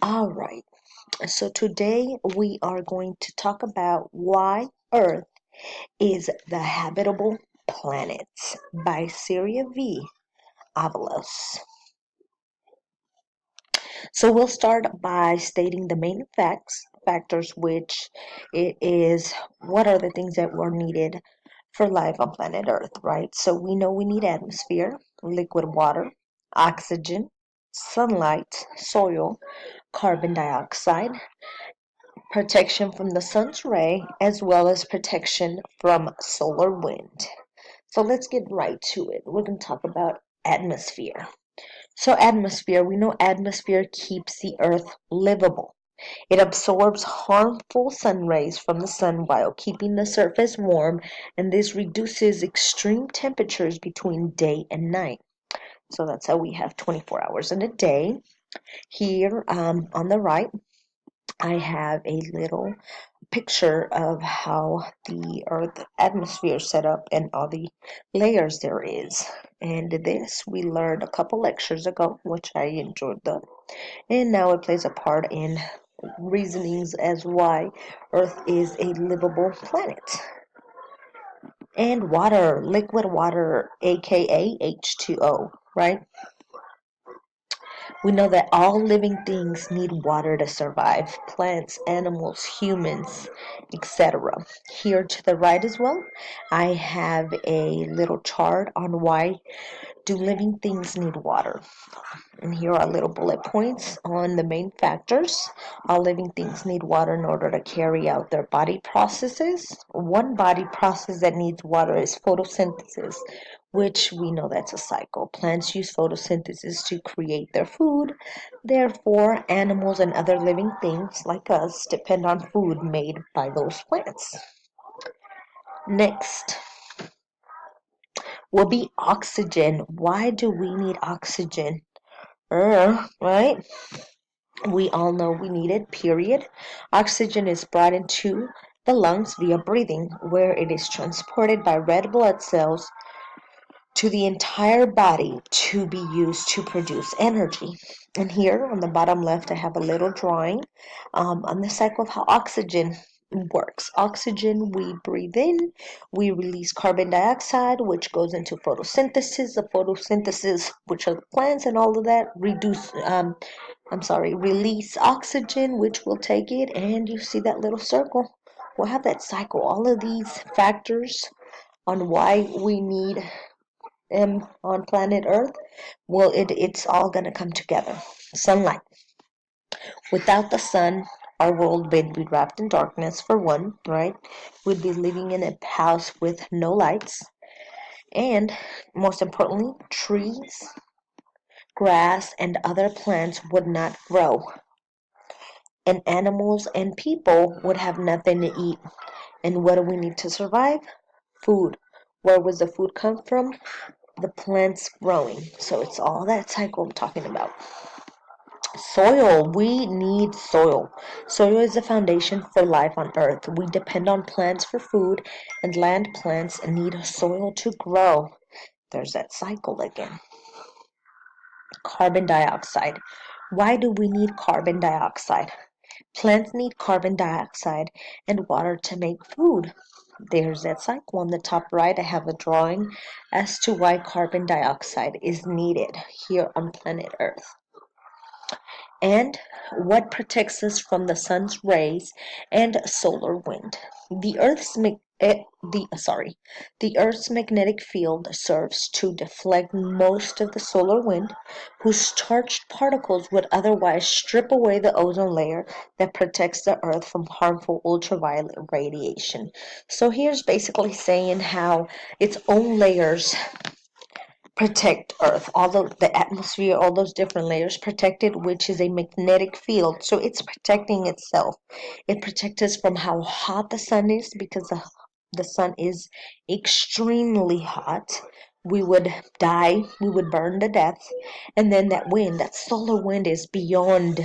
All right, so today we are going to talk about why Earth is the habitable planet by Syria V. Avalos. So we'll start by stating the main factors, which it is what are the things that were needed for life on planet Earth, right? So we know we need atmosphere, liquid water, oxygen, sunlight, soil, carbon dioxide, protection from the sun's ray, as well as protection from solar wind. So let's get right to it. We're going to talk about atmosphere. So atmosphere, we know atmosphere keeps the earth livable. It absorbs harmful sun rays from the sun while keeping the surface warm, and this reduces extreme temperatures between day and night. So that's how we have 24 hours in a day. Here on the right, I have a little picture of how the Earth atmosphere is set up and all the layers there is. And this we learned a couple lectures ago, which I enjoyed them. And now it plays a part in reasonings as why Earth is a livable planet. And water, liquid water, aka H2O, right? We know that all living things need water to survive plants, animals, humans, etc. Here to the right as well, I have a little chart on why do living things need water. And here are little bullet points on the main factors. All living things need water in order to carry out their body processes. One body process that needs water is photosynthesis, which we know that's a cycle. Plants use photosynthesis to create their food. Therefore, animals and other living things like us depend on food made by those plants. Next will be oxygen. Why do we need oxygen? Right? We all know we need it, period. Oxygen is brought into the lungs via breathing, where it is transported by red blood cells to the entire body to be used to produce energy. And here on the bottom left, I have a little drawing on the cycle of how oxygen works. Oxygen, we breathe in, we release carbon dioxide, which goes into photosynthesis. The photosynthesis, which are the plants and all of that, release oxygen, which will take it, and you see that little circle. We'll have that cycle. All of these factors on why we need on planet Earth, well, it's all going to come together. Sunlight. Without the sun, our world would be wrapped in darkness, for one, right? We'd be living in a house with no lights. And most importantly, trees, grass, and other plants would not grow. And animals and people would have nothing to eat. And what do we need to survive? Food. Where was the food come from? The plants growing. So it's all that cycle I'm talking about. Soil. We need soil. Soil is the foundation for life on Earth. We depend on plants for food, and land plants need soil to grow. There's that cycle again. Carbon dioxide. Why do we need carbon dioxide? Plants need carbon dioxide and water to make food. There's that cycle. On the top right, I have a drawing as to why carbon dioxide is needed here on planet Earth. And what protects us from the sun's rays and solar wind. The Earth's magnetic field serves to deflect most of the solar wind, whose charged particles would otherwise strip away the ozone layer that protects the Earth from harmful ultraviolet radiation. So here's basically saying how its own layers protect Earth, all the atmosphere, all those different layers protected, which is a magnetic field. So it's protecting itself. It protects us from how hot the sun is, because the sun is extremely hot. We would die, we would burn to death. And then that wind, that solar wind, is beyond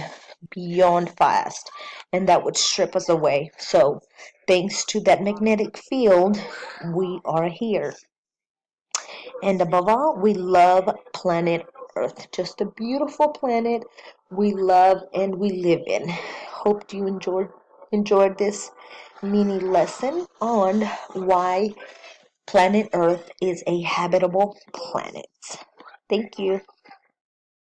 fast, and that would strip us away. So thanks to that magnetic field, we are here. And above all, we love planet Earth. Just a beautiful planet we love and we live in. Hope you enjoyed this mini lesson on why planet Earth is a habitable planet. Thank you.